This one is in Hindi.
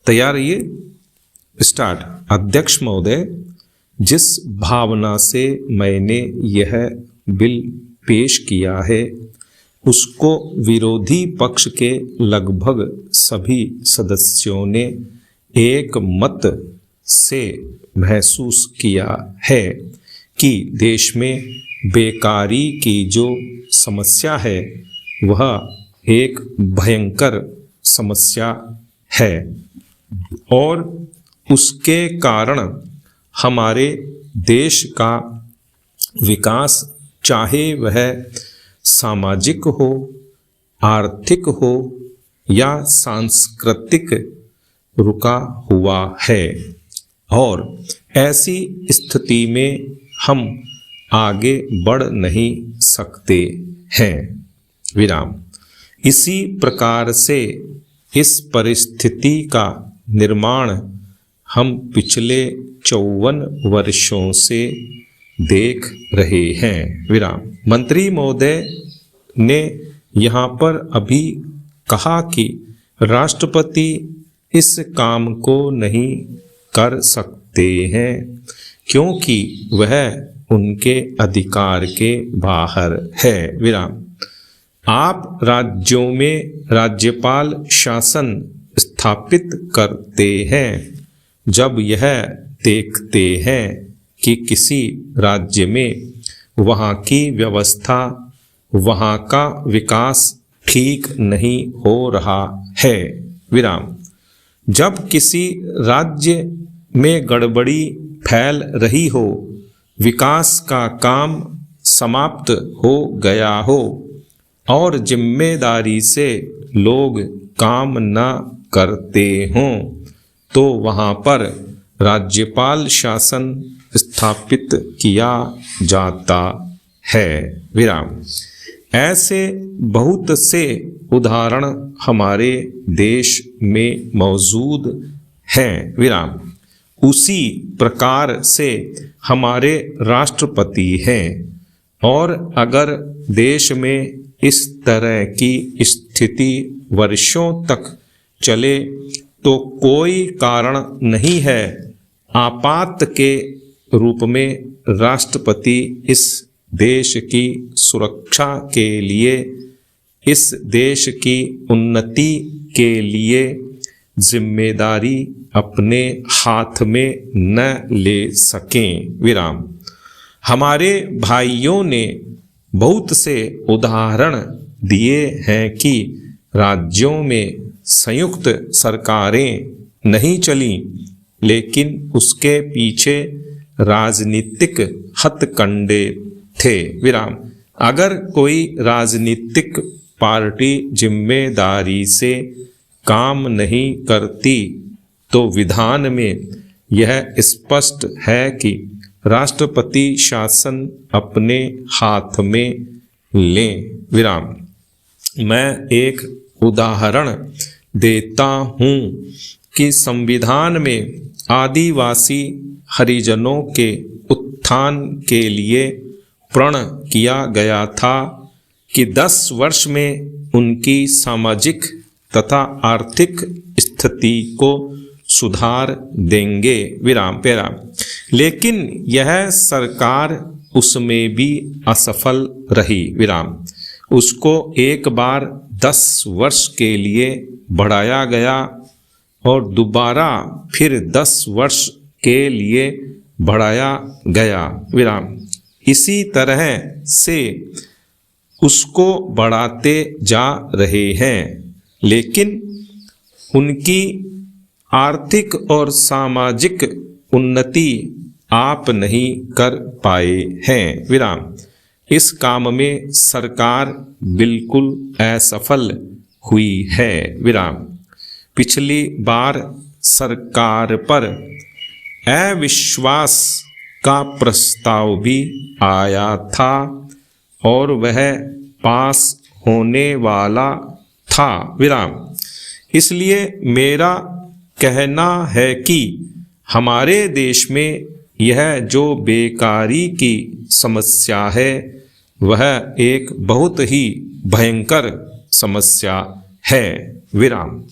तैयार रहिए, स्टार्ट। अध्यक्ष महोदय, जिस भावना से मैंने यह बिल पेश किया है उसको विरोधी पक्ष के लगभग सभी सदस्यों ने एक मत से महसूस किया है कि देश में बेकारी की जो समस्या है वह एक भयंकर समस्या है और उसके कारण हमारे देश का विकास, चाहे वह सामाजिक हो, आर्थिक हो या सांस्कृतिक, रुका हुआ है और ऐसी स्थिति में हम आगे बढ़ नहीं सकते हैं। विराम। इसी प्रकार से इस परिस्थिति का निर्माण हम पिछले 54 वर्षों से देख रहे हैं। विराम। मंत्री महोदय ने यहाँ पर अभी कहा कि राष्ट्रपति इस काम को नहीं कर सकते हैं क्योंकि वह उनके अधिकार के बाहर है। विराम। आप राज्यों में राज्यपाल शासन स्थापित करते हैं जब यह देखते हैं कि किसी राज्य में वहाँ की व्यवस्था, वहाँ का विकास ठीक नहीं हो रहा है। विराम। जब किसी राज्य में गड़बड़ी फैल रही हो, विकास का काम समाप्त हो गया हो और जिम्मेदारी से लोग काम न करते हों तो वहाँ पर राज्यपाल शासन स्थापित किया जाता है। विराम। ऐसे बहुत से उदाहरण हमारे देश में मौजूद हैं। विराम। उसी प्रकार से हमारे राष्ट्रपति हैं और अगर देश में इस तरह की स्थिति वर्षों तक चले तो कोई कारण नहीं है आपात के रूप में राष्ट्रपति इस देश की सुरक्षा के लिए, इस देश की उन्नति के लिए जिम्मेदारी अपने हाथ में न ले सकें। विराम। हमारे भाइयों ने बहुत से उदाहरण दिए हैं कि राज्यों में संयुक्त सरकारें नहीं चलीं, लेकिन उसके पीछे राजनीतिक हथकंडे थे। विराम। अगर कोई राजनीतिक पार्टी जिम्मेदारी से काम नहीं करती तो विधान में यह स्पष्ट है कि राष्ट्रपति शासन अपने हाथ में लें। विराम। मैं एक उदाहरण देता हूँ कि संविधान में आदिवासी हरिजनों के उत्थान के लिए प्रण किया गया था कि 10 वर्ष में उनकी सामाजिक तथा आर्थिक स्थिति को सुधार देंगे। विराम। विराम। लेकिन यह सरकार उसमें भी असफल रही। विराम। उसको एक बार 10 वर्ष के लिए बढ़ाया गया और दोबारा फिर 10 वर्ष के लिए बढ़ाया गया। विराम। इसी तरह से उसको बढ़ाते जा रहे हैं, लेकिन उनकी आर्थिक और सामाजिक उन्नति आप नहीं कर पाए हैं। विराम। इस काम में सरकार बिल्कुल असफल हुई है। विराम। पिछली बार सरकार पर अविश्वास का प्रस्ताव भी आया था और वह पास होने वाला था। विराम। इसलिए मेरा कहना है कि हमारे देश में यह जो बेकारी की समस्या है वह एक बहुत ही भयंकर समस्या है। विराम।